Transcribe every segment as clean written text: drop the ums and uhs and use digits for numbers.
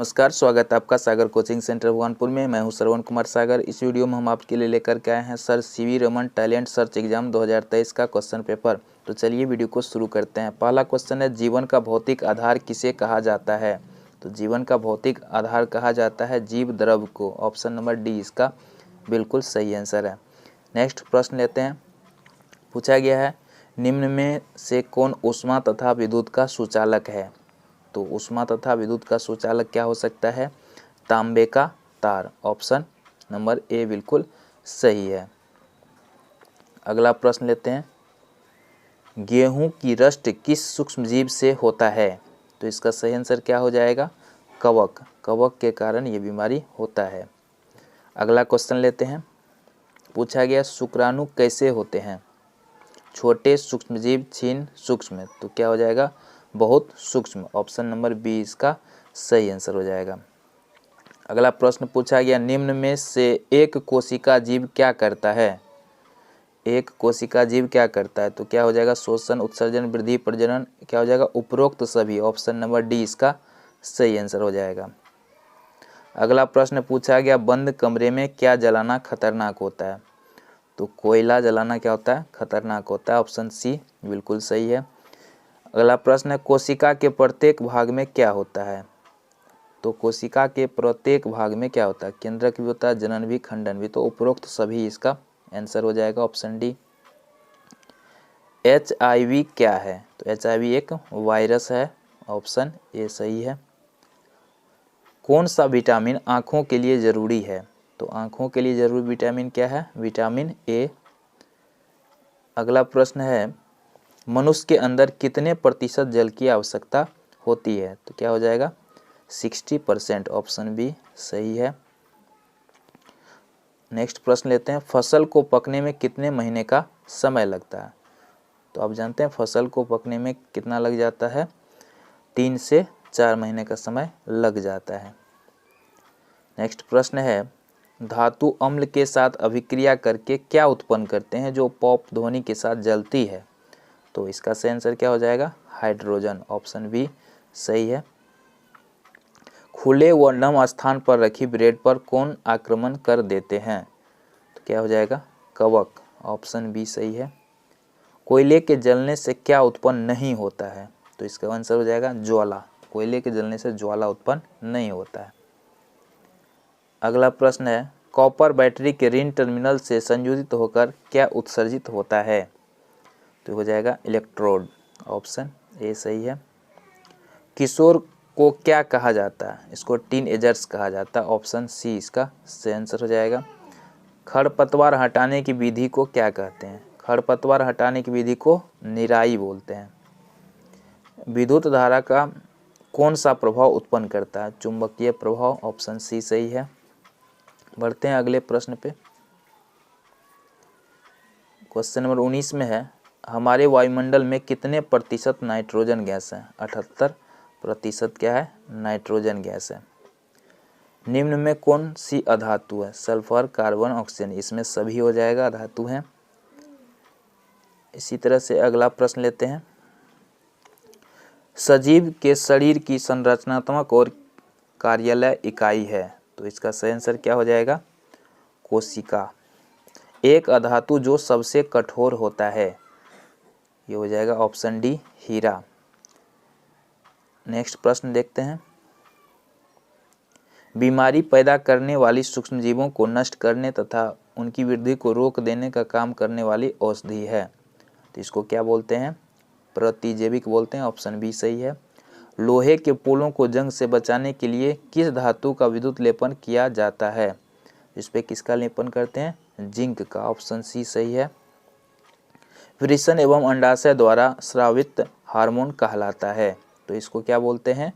नमस्कार, स्वागत है आपका सागर कोचिंग सेंटर भगवानपुर में। मैं हूं श्रवण कुमार सागर। इस वीडियो में हम आपके लिए लेकर के आए हैं sir CV Raman talent search exam 2023 का क्वेश्चन पेपर। तो चलिए वीडियो को शुरू करते हैं। पहला क्वेश्चन है, जीवन का भौतिक आधार किसे कहा जाता है? तो जीवन का भौतिक आधार कहा जाता है जीव द्रव को। ऑप्शन नंबर डी इसका बिल्कुल सही आंसर है। नेक्स्ट प्रश्न लेते हैं। पूछा गया है, निम्न में से कौन ऊष्मा तथा विद्युत का सुचालक है? तो ऊष्मा तथा विद्युत का सुचालक क्या हो सकता है? तांबे का तार। ऑप्शन नंबर ए बिल्कुल सही है। अगला प्रश्न लेते हैं, गेहूं की रस्ट किस सूक्ष्मजीव से होता है? तो इसका सही आंसर क्या हो जाएगा? कवक। कवक के कारण ये बीमारी होता है। अगला क्वेश्चन लेते हैं। पूछा गया, शुक्राणु कैसे होते हैं? छोटे सूक्ष्मजीव, क्षीण, सूक्ष्म। तो क्या हो जाएगा? बहुत सूक्ष्म। ऑप्शन नंबर बी इसका सही आंसर हो जाएगा। अगला प्रश्न पूछा गया, निम्न में से एक कोशिका जीव क्या करता है? एक कोशिका जीव क्या करता है? तो क्या हो जाएगा? शोषण, उत्सर्जन, वृद्धि, प्रजनन। क्या हो जाएगा? उपरोक्त सभी। ऑप्शन नंबर डी इसका सही आंसर हो जाएगा। अगला प्रश्न पूछा गया, बंद कमरे में क्या जलाना खतरनाक होता है? तो कोयला जलाना क्या होता है? खतरनाक होता है। ऑप्शन सी बिल्कुल सही है। अगला प्रश्न है, कोशिका के प्रत्येक भाग में क्या होता है? तो कोशिका के प्रत्येक भाग में क्या होता है? केंद्रक भी होता है, जनन भी, खंडन भी। तो उपरोक्त सभी इसका आंसर हो जाएगा। Option D. HIV क्या है? तो HIV एक वायरस है। ऑप्शन ए सही है। कौन सा विटामिन आँखों के लिए जरूरी है? तो आँखों के लिए जरूरी विटामिन क्या है? Vitamin A. अगला प्रश्न है, मनुष्य के अंदर कितने प्रतिशत जल की आवश्यकता होती है? तो क्या हो जाएगा? 60%। ऑप्शन बी सही है। नेक्स्ट प्रश्न लेते हैं, फसल को पकने में कितने महीने का समय लगता है? तो आप जानते हैं फसल को पकने में कितना लग जाता है? 3 से 4 महीने का समय लग जाता है। नेक्स्ट प्रश्न है, धातु अम्ल के साथ अभिक्रिया करके क्या उत्पन्न करते हैं जो पॉप ध्वनि के साथ जलती है? तो इसका सही आंसर क्या हो जाएगा? हाइड्रोजन। ऑप्शन बी सही है। खुले व नम स्थान पर रखी ब्रेड पर कौन आक्रमण कर देते हैं? तो क्या हो जाएगा? कवक। ऑप्शन बी सही है। कोयले के जलने से क्या उत्पन्न नहीं होता है? तो इसका आंसर हो जाएगा ज्वाला। कोयले के जलने से ज्वाला उत्पन्न नहीं होता है। अगला प्रश्न है, कॉपर बैटरी के ऋण टर्मिनल से संयोजित होकर क्या उत्सर्जित होता है? तो हो जाएगा इलेक्ट्रोड। ऑप्शन ए सही है। किशोर को क्या कहा जाता है? इसको टीन एजर्स कहा जाता है। ऑप्शन सी इसका सही आंसर हो जाएगा। खरपतवार हटाने की विधि को क्या कहते हैं? खरपतवार हटाने की विधि को निराई बोलते हैं। विद्युत धारा का कौन सा प्रभाव उत्पन्न करता है? चुंबकीय प्रभाव। ऑप्शन सी सही है। बढ़ते हैं अगले प्रश्न पे। क्वेश्चन नंबर 19 में है, हमारे वायुमंडल में कितने प्रतिशत नाइट्रोजन गैस है? 78% क्या है? नाइट्रोजन गैस है। निम्न में कौन सी अधातु है? Sulphur, carbon, oxygen. इसमें सभी हो जाएगा, अधातु हैं। इसी तरह से अगला प्रश्न लेते हैं, सजीव के शरीर की संरचनात्मक और कार्यालय इकाई है? तो इसका सही आंसर क्या हो जाएगा? कोशिका। एक अधातु जो सबसे कठोर होता है? ये हो जाएगा ऑप्शन डी हीरा। नेक्स्ट प्रश्न देखते हैं, बीमारी पैदा करने वाली सूक्ष्मजीवों को नष्ट करने तथा उनकी वृद्धि को रोक देने का काम करने वाली औषधि है? तो इसको क्या बोलते हैं? प्रतिजैविक बोलते हैं। ऑप्शन बी सही है। लोहे के पुलों को जंग से बचाने के लिए किस धातु का विद्युत लेपन किया जाता है? इस पे किसका लेपन करते हैं? जिंक का। ऑप्शन सी सही है। वृषण एवं अंडाशय द्वारा स्रावित हार्मोन कहलाता है? तो इसको क्या बोलते हैं?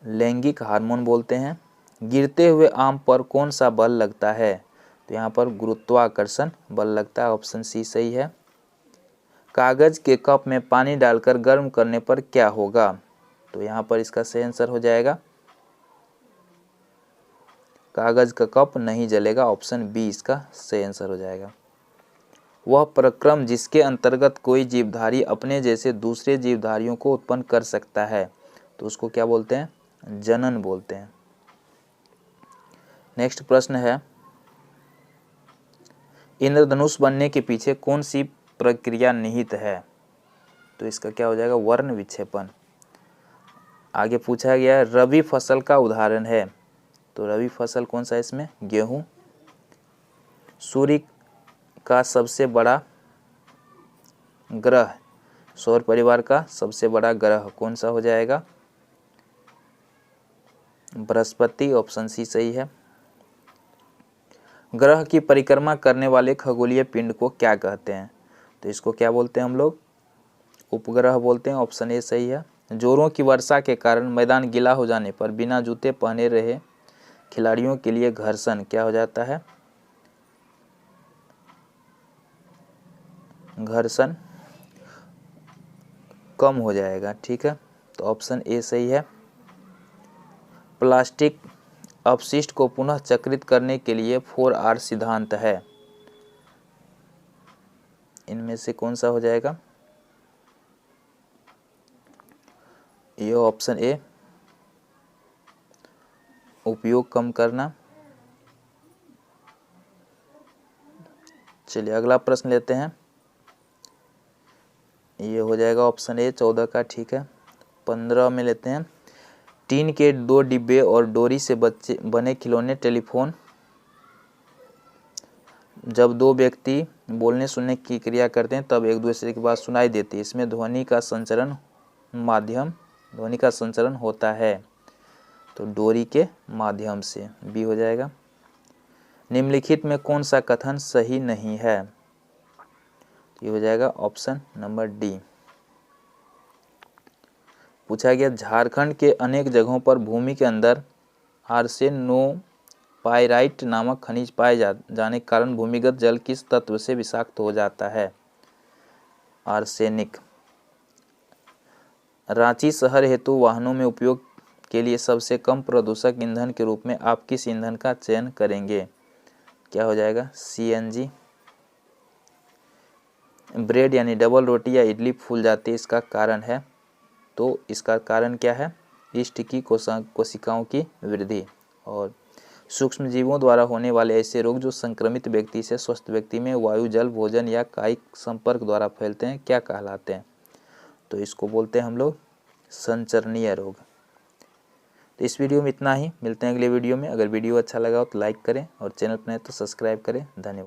लैंगिक हार्मोन बोलते हैं। गिरते हुए आम पर कौन सा बल लगता है? तो यहाँ पर गुरुत्वाकर्षण बल लगता है। ऑप्शन सी सही है। कागज के कप में पानी डालकर गर्म करने पर क्या होगा? तो यहाँ पर इसका सही आंसर हो जाएगा कागज का कप नहीं जलेगा। ऑप्शन बी इसका सही आंसर हो जाएगा। वह प्रक्रम जिसके अंतर्गत कोई जीवधारी अपने जैसे दूसरे जीवधारियों को उत्पन्न कर सकता है, तो उसको क्या बोलते हैं? जनन बोलते हैं। नेक्स्ट प्रश्न है, इंद्रधनुष बनने के पीछे कौन सी प्रक्रिया निहित है? तो इसका क्या हो जाएगा? वर्ण विक्षेपण। आगे पूछा गया है रबी फसल का उदाहरण है, तो रबी फसल कौन सा है इसमें? गेहूं। सूर्य का सबसे बड़ा ग्रह, सौर परिवार का सबसे बड़ा ग्रह कौन सा हो जाएगा? बृहस्पति, ऑप्शन सी सही है। ग्रह की परिक्रमा करने वाले खगोलीय पिंड को क्या कहते हैं? तो इसको क्या बोलते हैं हम लोग? उपग्रह बोलते हैं, ऑप्शन ए सही है। जोरों की वर्षा के कारण मैदान गीला हो जाने पर बिना जूते पहने रहे खिलाड़ियों के लिए घर्षण क्या हो जाता है? घर्षण कम हो जाएगा। ठीक है, तो ऑप्शन ए सही है। प्लास्टिक अपशिष्ट को पुनः चक्रित करने के लिए 4R सिद्धांत है, इनमें से कौन सा हो जाएगा? ये ऑप्शन ए, उपयोग कम करना। चलिए अगला प्रश्न लेते हैं, ये हो जाएगा ऑप्शन ए 14 का। ठीक है, 15 में लेते हैं, टीन के 2 डिब्बे और डोरी से बने खिलौने टेलीफोन जब दो व्यक्ति बोलने सुनने की क्रिया करते हैं तब एक दूसरे की बात सुनाई देती है। इसमें ध्वनि का संचरण होता है, तो डोरी के माध्यम से, बी हो जाएगा। निम्नलिखित में कौन सा कथन सही नहीं है? ये हो जाएगा ऑप्शन नंबर डी। पूछा गया झारखंड के अनेक जगहों पर भूमि के अंदर आर्सेनोपाइराइट नामक खनिज पाए जाने के कारण भूमिगत जल किस तत्व से विषाक्त हो जाता है? आर्सेनिक। रांची शहर हेतु वाहनों में उपयोग के लिए सबसे कम प्रदूषक ईंधन के रूप में आप किस ईंधन का चयन करेंगे? क्या हो जाएगा? सीएनजी। ब्रेड यानी डबल रोटी या इडली फूल जाती है, इसका कारण है, तो इसका कारण क्या है? यीस्ट की कोशिकाओं की वृद्धि। और सूक्ष्म जीवों द्वारा होने वाले ऐसे रोग जो संक्रमित व्यक्ति से स्वस्थ व्यक्ति में वायु, जल, भोजन या कायिक संपर्क द्वारा फैलते हैं, क्या कहलाते हैं? तो इसको बोलते हैं हम लोग संचरणीय रोग। तो इस वीडियो में इतना ही, मिलते हैं अगले वीडियो में। अगर वीडियो अच्छा लगा हो तो लाइक करें और चैनल पर नए तो सब्सक्राइब करें। धन्यवाद।